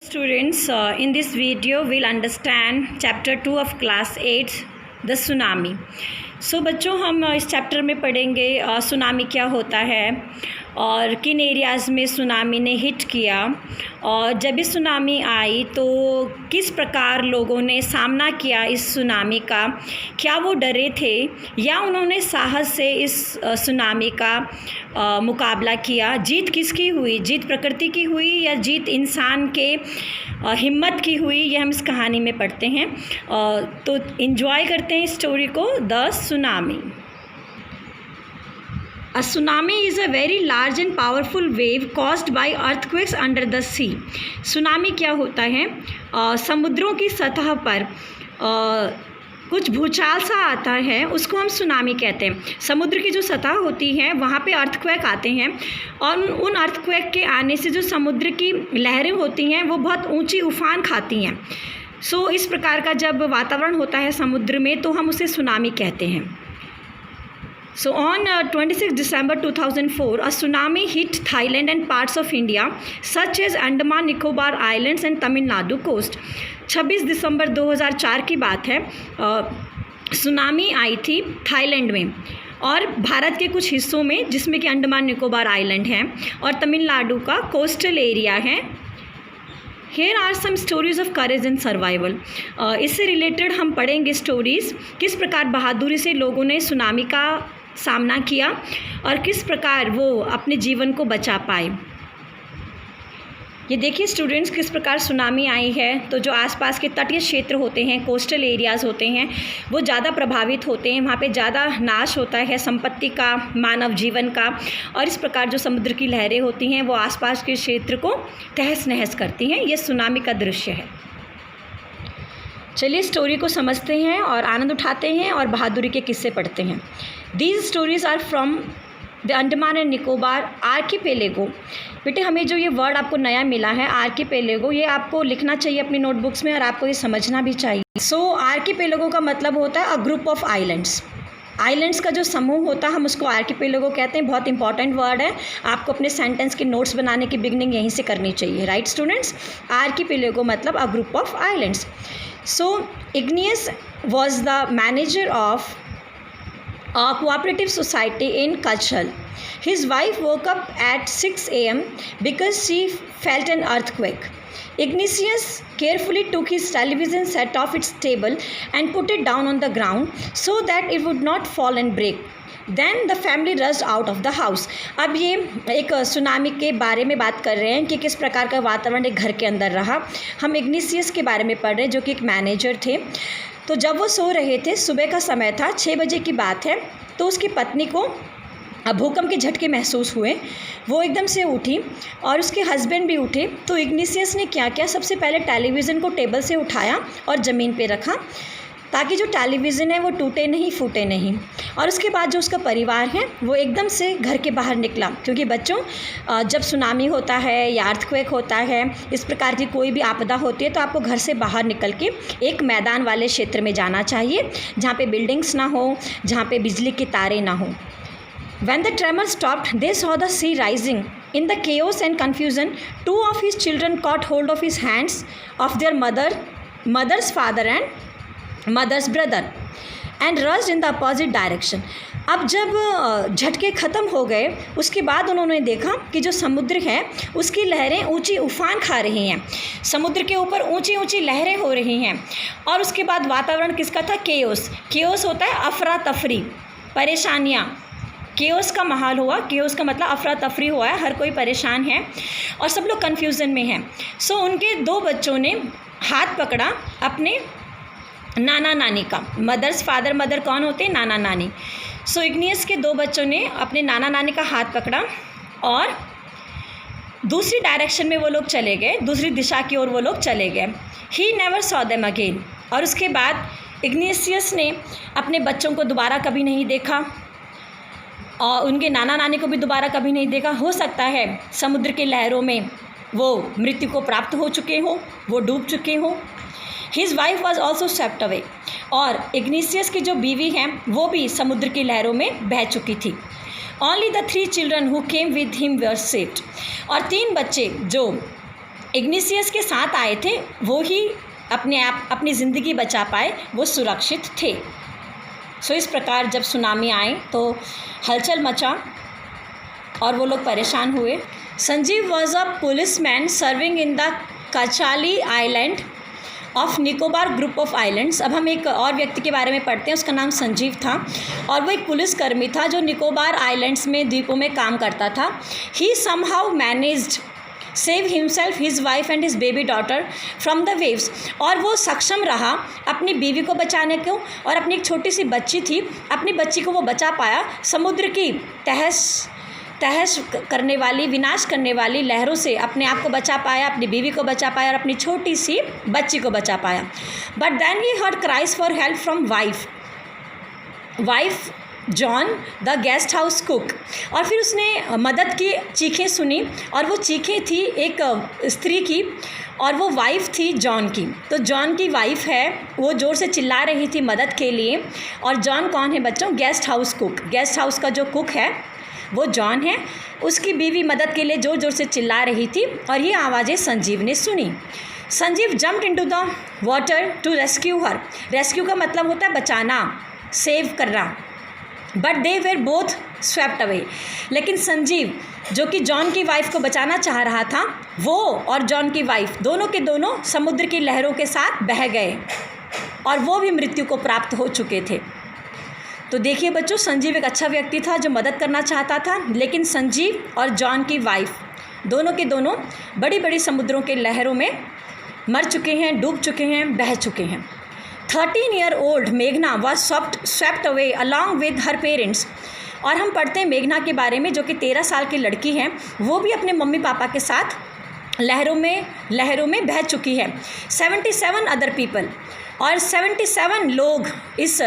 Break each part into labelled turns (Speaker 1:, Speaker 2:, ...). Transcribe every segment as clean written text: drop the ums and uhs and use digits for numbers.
Speaker 1: Students, in this video we'll understand chapter 2 of class 8, the tsunami. So बच्चों हम इस chapter में पढ़ेंगे सुनामी क्या होता है और किन एरियाज़ में सुनामी ने हिट किया और जब इस सुनामी आई तो किस प्रकार लोगों ने सामना किया इस सुनामी का, क्या वो डरे थे या उन्होंने साहस से इस सुनामी का मुकाबला किया। जीत किसकी हुई, जीत प्रकृति की हुई या जीत इंसान के हिम्मत की हुई, ये हम इस कहानी में पढ़ते हैं। तो एंजॉय करते हैं स्टोरी को। The tsunami. A tsunami is a very large and powerful wave caused by earthquakes under the sea. Tsunami क्या होता है? समुद्रों की सतह पर कुछ भूचाल सा आता है, उसको हम सुनामी कहते हैं। समुद्र की जो सतह होती है वहाँ पे अर्थक्वेक आते हैं और उन अर्थक्वेक के आने से जो समुद्र की लहरें होती हैं वो बहुत ऊंची उफान खाती हैं। सो इस प्रकार का जब वातावरण होता है समुद्र में तो हम उसे सुनामी कहते हैं। So on 26 December 2004, a tsunami hit Thailand and parts of India, such as Andaman Nicobar Islands and Tamil Nadu coast. 26 दिसंबर 2004 की बात है। सुनामी आई थी थाईलैंड में और भारत के कुछ हिस्सों में जिसमें कि अंडमान निकोबार आइलैंड है और तमिलनाडु का कोस्टल एरिया है। Here are some stories of courage and survival. इससे रिलेटेड हम पढ़ेंगे स्टोरीज़, किस प्रकार बहादुरी से लोगों ने सुनामी का सामना किया और किस प्रकार वो अपने जीवन को बचा पाए। ये देखिए स्टूडेंट्स, किस प्रकार सुनामी आई है तो जो आसपास के तटीय क्षेत्र होते हैं, कोस्टल एरियाज़ होते हैं, वो ज़्यादा प्रभावित होते हैं। वहाँ पे ज़्यादा नाश होता है संपत्ति का, मानव जीवन का, और इस प्रकार जो समुद्र की लहरें होती हैं वो आसपास के क्षेत्र को तहस नहस करती हैं। ये सुनामी का दृश्य है। चलिए स्टोरी को समझते हैं और आनंद उठाते हैं और बहादुरी के किस्से पढ़ते हैं। These stories are from the Andaman and Nicobar archipelago. बेटे हमें जो ये वर्ड आपको नया मिला है आर्किपेलेगो, ये आपको लिखना चाहिए अपनी नोटबुक्स में और आपको ये समझना भी चाहिए। सो आर्किपेलेगो का मतलब होता है a group of islands. Islands का जो समूह होता है हम उसको आर्किपेलेगो कहते हैं। बहुत इंपॉर्टेंट वर्ड है, आपको अपने सेंटेंस के नोट्स बनाने की बिगनिंग यहीं से करनी चाहिए। राइट स्टूडेंट्स, आर्किपेलेगो मतलब a group of islands. So igneous was the manager of a cooperative society in Kachal. His wife woke up at 6 a.m. because she felt an earthquake. Ignatius carefully took his television set off its table and put it down on the ground so that it would not fall and break. Then the family rushed out of the house. अब ये एक tsunami के बारे में बात कर रहे हैं कि किस प्रकार का वातावरण एक घर के अंदर रहा। हम इग्निशियस के बारे में पढ़ रहे हैं जो कि एक मैनेजर थे। तो जब वो सो रहे थे, सुबह का समय था, 6 बजे की बात है, तो उसकी पत्नी को भूकंप के झटके महसूस हुए। वो एकदम से उठी और उसके हस्बैंड भी उठे। तो इग्निशियस ने क्या किया, सबसे पहले टेलीविज़न को टेबल से उठाया और ज़मीन पे रखा ताकि जो टेलीविज़न है वो टूटे नहीं, फूटे नहीं। और उसके बाद जो उसका परिवार है वो एकदम से घर के बाहर निकला, क्योंकि बच्चों जब सुनामी होता है या अर्थक्वेक होता है, इस प्रकार की कोई भी आपदा होती है तो आपको घर से बाहर निकल के एक मैदान वाले क्षेत्र में जाना चाहिए जहाँ पे बिल्डिंग्स ना हो, जहाँ पे बिजली की तारें ना हो। When the tremor stopped, they saw the sea rising. In the chaos and confusion, 2 of his children caught hold of his hands of their mother's father and mother's brother and rushed in the opposite direction. अब जब झटके ख़त्म हो गए उसके बाद उन्होंने देखा कि जो समुद्र है उसकी लहरें ऊंची उफान खा रही हैं, समुद्र के ऊपर ऊंची ऊंची लहरें हो रही हैं। और उसके बाद वातावरण किसका था, केओस। केओस होता है अफरा तफरी, परेशानियाँ। केओस का माहौल हुआ, केओस का मतलब अफरा तफरी हुआ है, हर कोई परेशान है और सब लोग कन्फ्यूज़न में हैं। सो उनके 2 बच्चों ने हाथ पकड़ा अपने नाना नानी का। मदर्स फादर, मदर कौन होते हैं, नाना नानी। सो इग्नियस के 2 बच्चों ने अपने नाना नानी का हाथ पकड़ा और दूसरी डायरेक्शन में वो लोग चले गए, दूसरी दिशा की ओर वो लोग चले गए। He never saw them again. और उसके बाद इग्निशियस ने अपने बच्चों को दोबारा कभी नहीं देखा और उनके नाना नानी को भी दोबारा कभी नहीं देखा। हो सकता है समुद्र की लहरों में वो मृत्यु को प्राप्त हो चुके हों, वो डूब चुके हों। His wife was also swept away. और इग्निशियस की जो बीवी हैं वो भी समुद्र की लहरों में बह चुकी थी। Only the 3 children who came with him were saved. और 3 बच्चे जो इग्निशियस के साथ आए थे वो ही अपनी ज़िंदगी बचा पाए, वो सुरक्षित थे। सो इस प्रकार जब सुनामी आए तो हलचल मचा और वो लोग परेशान हुए। Sanjeev was a policeman serving in the Katchal island of Nicobar group of islands. अब हम एक और व्यक्ति के बारे में पढ़ते हैं, उसका नाम संजीव था और वो एक पुलिसकर्मी था जो निकोबार आइलैंड्स में द्वीपों में काम करता था। He somehow managed save himself, his wife and his baby daughter from the waves. और वो सक्षम रहा अपनी बीवी को बचाने को और अपनी एक छोटी सी बच्ची थी, अपनी बच्ची को वो बचा पाया समुद्र की तहस करने वाली, विनाश करने वाली लहरों से अपने आप को बचा पाया, अपनी बीवी को बचा पाया और अपनी छोटी सी बच्ची को बचा पाया। But then he heard cries for help from wife John the guest house cook. और फिर उसने मदद की चीखें सुनी और वो चीखें थी एक स्त्री की और वो वाइफ थी जॉन की। तो जॉन की वाइफ है, वो ज़ोर से चिल्ला रही थी मदद के लिए। और जॉन कौन है बच्चों? Guest house cook. Guest house का जो कुक है वो जॉन है। उसकी बीवी मदद के लिए ज़ोर ज़ोर से चिल्ला रही थी और ये आवाज़ें संजीव ने सुनी। Sanjeev jumped into the water to rescue her. Rescue का मतलब होता है बचाना, सेव करना। But they were both swept away. लेकिन संजीव जो कि जॉन की वाइफ को बचाना चाह रहा था, वो और जॉन की वाइफ दोनों के दोनों समुद्र की लहरों के साथ बह गए और वो भी मृत्यु को प्राप्त हो चुके थे। तो देखिए बच्चों, संजीव एक अच्छा व्यक्ति था जो मदद करना चाहता था, लेकिन संजीव और जॉन की वाइफ दोनों के दोनों बड़ी बड़ी समुद्रों के लहरों में मर चुके हैं, डूब चुके हैं, बह चुके हैं। 13-year-old मेघना was swept away along with her parents. और हम पढ़ते हैं मेघना के बारे में, जो कि 13 साल की लड़की है, वो भी अपने मम्मी पापा के साथ लहरों में बह चुकी है। 77 अदर पीपल, और 77 लोग इस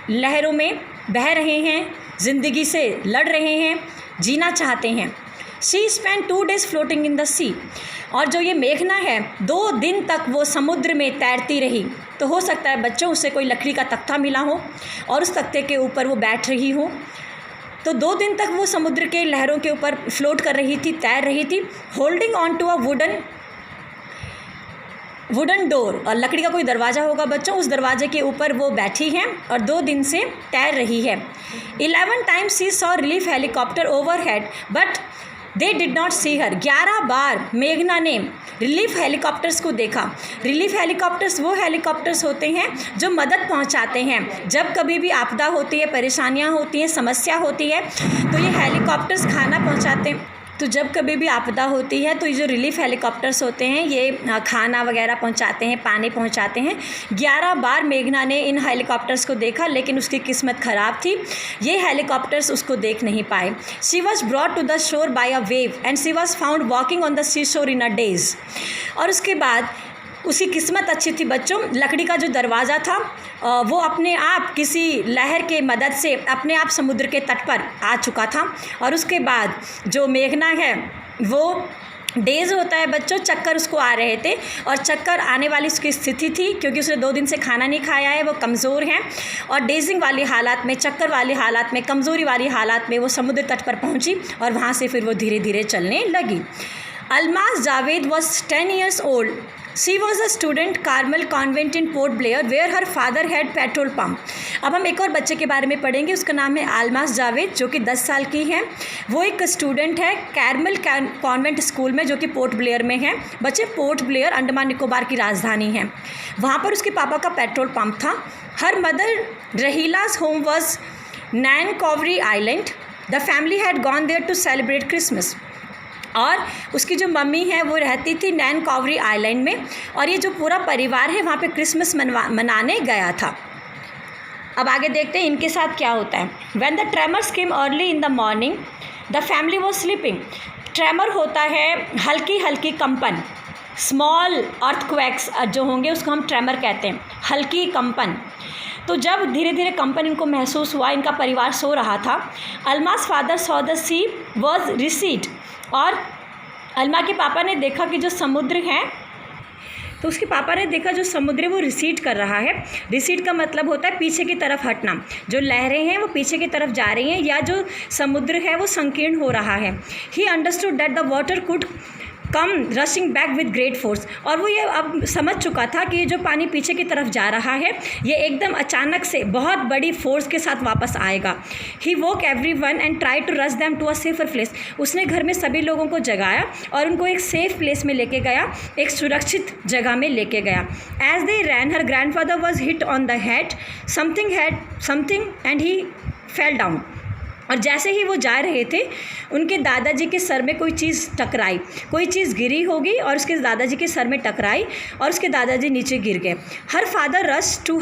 Speaker 1: लहरों में बह रहे हैं, ज़िंदगी से लड़ रहे हैं, जीना चाहते हैं। She spend 2 days floating in the sea. और जो ये मेघना है 2 दिन तक वो समुद्र में तैरती रही। तो हो सकता है बच्चों उसे कोई लकड़ी का तख्ता मिला हो और उस तख्ते के ऊपर वो बैठ रही हो। तो 2 दिन तक वो समुद्र के लहरों के ऊपर फ्लोट कर रही थी, तैर रही थी, holding on to a wooden door. और लकड़ी का कोई दरवाज़ा होगा बच्चों, उस दरवाजे के ऊपर वो बैठी हैं और 2 दिन से तैर रही है। 11 times she saw relief helicopter overhead but they did not सी हर। 11 बार मेघना ने रिलीफ हेलीकॉप्टर्स को देखा। रिलीफ हेलीकॉप्टर्स वो हेलीकॉप्टर्स होते हैं जो मदद पहुंचाते हैं जब कभी भी आपदा होती है, परेशानियां होती हैं, समस्या होती है, तो ये हेलीकॉप्टर्स खाना पहुंचाते हैं। तो जब कभी भी आपदा होती है तो ये जो रिलीफ हेलीकॉप्टर्स होते हैं ये खाना वगैरह पहुंचाते हैं, पानी पहुंचाते हैं। 11 बार मेघना ने इन हेलीकॉप्टर्स को देखा, लेकिन उसकी किस्मत ख़राब थी, ये हेलीकॉप्टर्स उसको देख नहीं पाए। She was brought to the shore by a wave and she was found walking on the sea shore in a days. और उसके बाद उसकी किस्मत अच्छी थी बच्चों, लकड़ी का जो दरवाज़ा था वो अपने आप किसी लहर के मदद से अपने आप समुद्र के तट पर आ चुका था। और उसके बाद जो मेघना है वो डेज़ होता है बच्चों, चक्कर उसको आ रहे थे और चक्कर आने वाली उसकी स्थिति थी क्योंकि उसने 2 दिन से खाना नहीं खाया है, वो कमज़ोर हैं। और डेजिंग वाली हालात में, चक्कर वाली हालात में, कमज़ोरी वाली हालात में वो समुद्र तट पर पहुंची और वहाँ से फिर वो धीरे धीरे चलने लगी। Almas Javed was 10 years old. She was a student Carmel Convent in Port Blair where her father had petrol pump. अब हम एक और बच्चे के बारे में पढ़ेंगे, उसका नाम है अलमास जावेद, जो कि 10 साल की है। वो एक स्टूडेंट है कैरमल कॉन्वेंट स्कूल में, जो कि पोर्ट ब्लेयर में है। बच्चे, पोर्ट ब्लेयर अंडमान निकोबार की राजधानी है। वहाँ पर उसके पापा का पेट्रोल पंप था। हर मदर रहीला's home was Nancowry Island. The family had gone there to celebrate Christmas. और उसकी जो मम्मी है वो रहती थी नैनकॉवरी आइलैंड में, और ये जो पूरा परिवार है वहाँ पे क्रिसमस मनाने गया था। अब आगे देखते हैं इनके साथ क्या होता है। When the tremors came early in the morning the family was sleeping. Tremor होता है हल्की हल्की कंपन, स्मॉल अर्थक्वेक्स जो होंगे उसको हम ट्रेमर कहते हैं, हल्की कंपन। तो जब धीरे धीरे कंपन इनको महसूस हुआ, इनका परिवार सो रहा था। Alma's father saw the sea was receded. और अलमा के पापा ने देखा कि जो समुद्र है, तो उसके पापा ने देखा जो समुद्र है वो रिसीड कर रहा है। रिसीड का मतलब होता है पीछे की तरफ हटना, जो लहरें हैं वो पीछे की तरफ जा रही हैं या जो समुद्र है वो संकीर्ण हो रहा है। He understood that the water could come rushing back with great force, और वो ये अब समझ चुका था कि ये जो पानी पीछे की तरफ जा रहा है ये एकदम अचानक से बहुत बड़ी फोर्स के साथ वापस आएगा। He woke everyone and try to rush them to a safer place. उसने घर में सभी लोगों को जगाया और उनको एक सेफ प्लेस में लेके गया, एक सुरक्षित जगह में लेके गया। As they ran her grandfather was hit on the head something and he fell down. और जैसे ही वो जा रहे थे उनके दादाजी के सर में कोई चीज़ टकराई, कोई चीज़ गिरी होगी और उसके दादाजी के सर में टकराई और उसके दादाजी नीचे गिर गए। Her father rush to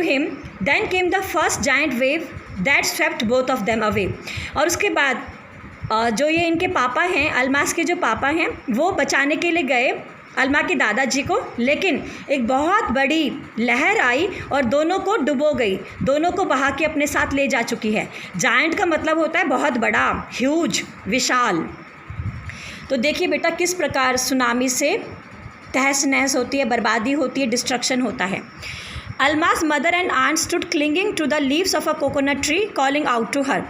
Speaker 1: him then came the first giant wave that swept both of them away. और उसके बाद जो ये इनके पापा हैं, अलमास के जो पापा हैं, वो बचाने के लिए गए अलमा के दादाजी को, लेकिन एक बहुत बड़ी लहर आई और दोनों को डुबो गई, दोनों को बहा के अपने साथ ले जा चुकी है। जायंट का मतलब होता है बहुत बड़ा, ह्यूज, विशाल। तो देखिए बेटा किस प्रकार सुनामी से तहस नहस होती है, बर्बादी होती है, डिस्ट्रक्शन होता है। Alma's mother and aunt stood clinging to the leaves of a coconut tree calling out to her.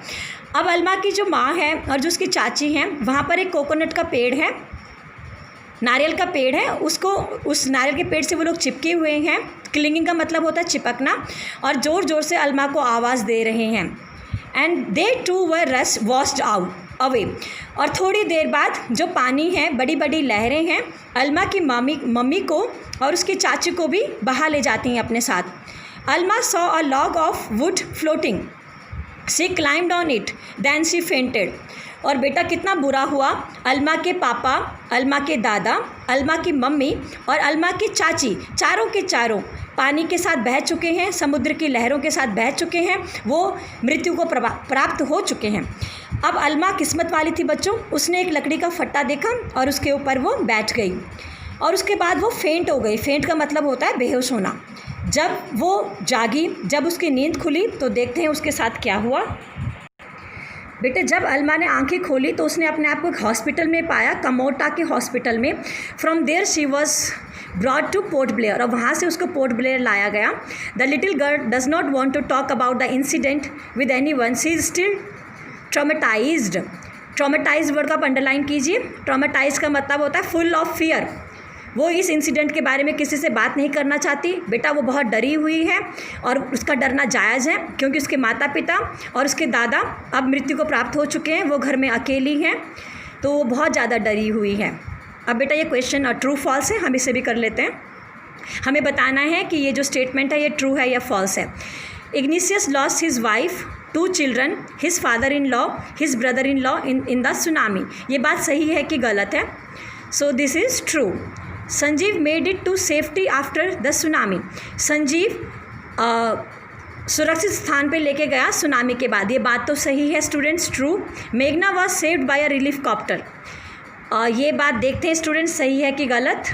Speaker 1: अब अलमा की जो माँ है और जो उसकी चाची हैं, वहाँ पर एक कोकोनट का पेड़ है, नारियल का पेड़ है, उसको उस नारियल के पेड़ से वो लोग चिपके हुए हैं। क्लिंगिंग का मतलब होता है चिपकना, और ज़ोर ज़ोर से अलमा को आवाज़ दे रहे हैं। And they too were rush washed out away. और थोड़ी देर बाद जो पानी है, बड़ी बड़ी लहरें हैं, अलमा की मम्मी को और उसकी चाची को भी बहा ले जाती हैं अपने साथ। Alma saw a log of wood floating, she climbed on it then she fainted. और बेटा कितना बुरा हुआ, अलमा के पापा, अलमा के दादा, अलमा की मम्मी और अलमा की चाची, चारों के चारों पानी के साथ बह चुके हैं, समुद्र की लहरों के साथ बह चुके हैं, वो मृत्यु को प्राप्त हो चुके हैं। अब अलमा किस्मत वाली थी बच्चों, उसने एक लकड़ी का फट्टा देखा और उसके ऊपर वो बैठ गई और उसके बाद वो फेंट हो गई। फेंट का मतलब होता है बेहोश होना। जब वो जागी, जब उसकी नींद खुली तो देखते हैं उसके साथ क्या हुआ। बेटे जब अलमा ने आंखें खोली तो उसने अपने आप को एक हॉस्पिटल में पाया, कमोटा के हॉस्पिटल में। From there she was brought to Port Blair, और वहाँ से उसको पोर्ट ब्लेयर लाया गया। The little girl does not want to talk about the incident with anyone, she is still traumatised. Traumatised word का आप अंडरलाइन कीजिए। ट्रॉमेटाइज का मतलब होता है फुल ऑफ फियर। वो इस इंसिडेंट के बारे में किसी से बात नहीं करना चाहती। बेटा वो बहुत डरी हुई है और उसका डरना जायज़ है, क्योंकि उसके माता पिता और उसके दादा अब मृत्यु को प्राप्त हो चुके हैं, वो घर में अकेली हैं, तो वो बहुत ज़्यादा डरी हुई है। अब बेटा ये क्वेश्चन ट्रू फॉल्स है, हम इसे भी कर लेते हैं। हमें बताना है कि ये जो स्टेटमेंट है ये ट्रू है या फॉल्स है। Ignatius lost his wife, 2 children, his father in law, his brother in law in the tsunami. ये बात सही है कि गलत है? So this is true. Sanjeev made it to safety after the tsunami. Sanjeev सुरक्षित स्थान पे लेके गया सुनामी के बाद। ये बात तो सही है स्टूडेंट्स, ट्रू। मेघना was saved by a relief copter. ये बात देखते हैं स्टूडेंट्स सही है कि गलत।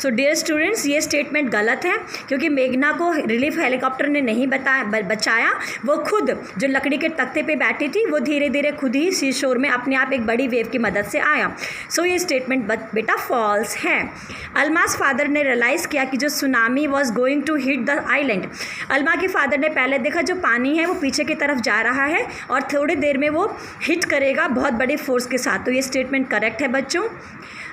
Speaker 1: सो डियर स्टूडेंट्स ये स्टेटमेंट गलत है, क्योंकि मेघना को रिलीफ हेलीकॉप्टर ने नहीं बचाया। वो खुद जो लकड़ी के तख्ते पे बैठी थी वो धीरे धीरे खुद ही सी शोर में अपने आप एक बड़ी वेव की मदद से आया। सो ये स्टेटमेंट बेटा फॉल्स है। अलमास फादर ने रियलाइज़ किया कि जो tsunami was going to hit the island. Alma के फादर ने पहले देखा जो पानी है वो पीछे की तरफ जा रहा है और थोड़ी देर में वो हिट करेगा बहुत बड़ी फोर्स के साथ। तो ये स्टेटमेंट करेक्ट है बच्चों।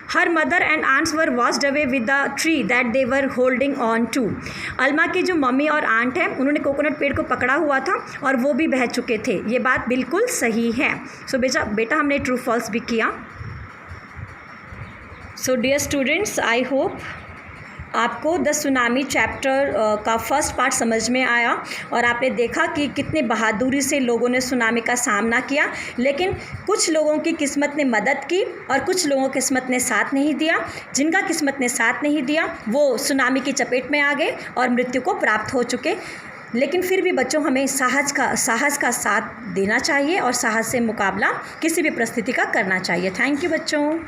Speaker 1: Her mother and aunts were washed away with the tree that they were holding on to. Alma की जो मम्मी और आंट हैं उन्होंने कोकोनट पेड़ को पकड़ा हुआ था और वो भी बह चुके थे। ये बात बिल्कुल सही है। सो बेटा हमने ट्रू फॉल्स भी किया। So dear students I hope आपको द सुनामी चैप्टर का फर्स्ट पार्ट समझ में आया और आपने देखा कि कितने बहादुरी से लोगों ने सुनामी का सामना किया, लेकिन कुछ लोगों की किस्मत ने मदद की और कुछ लोगों की किस्मत ने साथ नहीं दिया। जिनका किस्मत ने साथ नहीं दिया वो सुनामी की चपेट में आ गए और मृत्यु को प्राप्त हो चुके। लेकिन फिर भी बच्चों हमें साहस का साथ देना चाहिए और साहस से मुकाबला किसी भी परिस्थिति का करना चाहिए। थैंक यू बच्चों।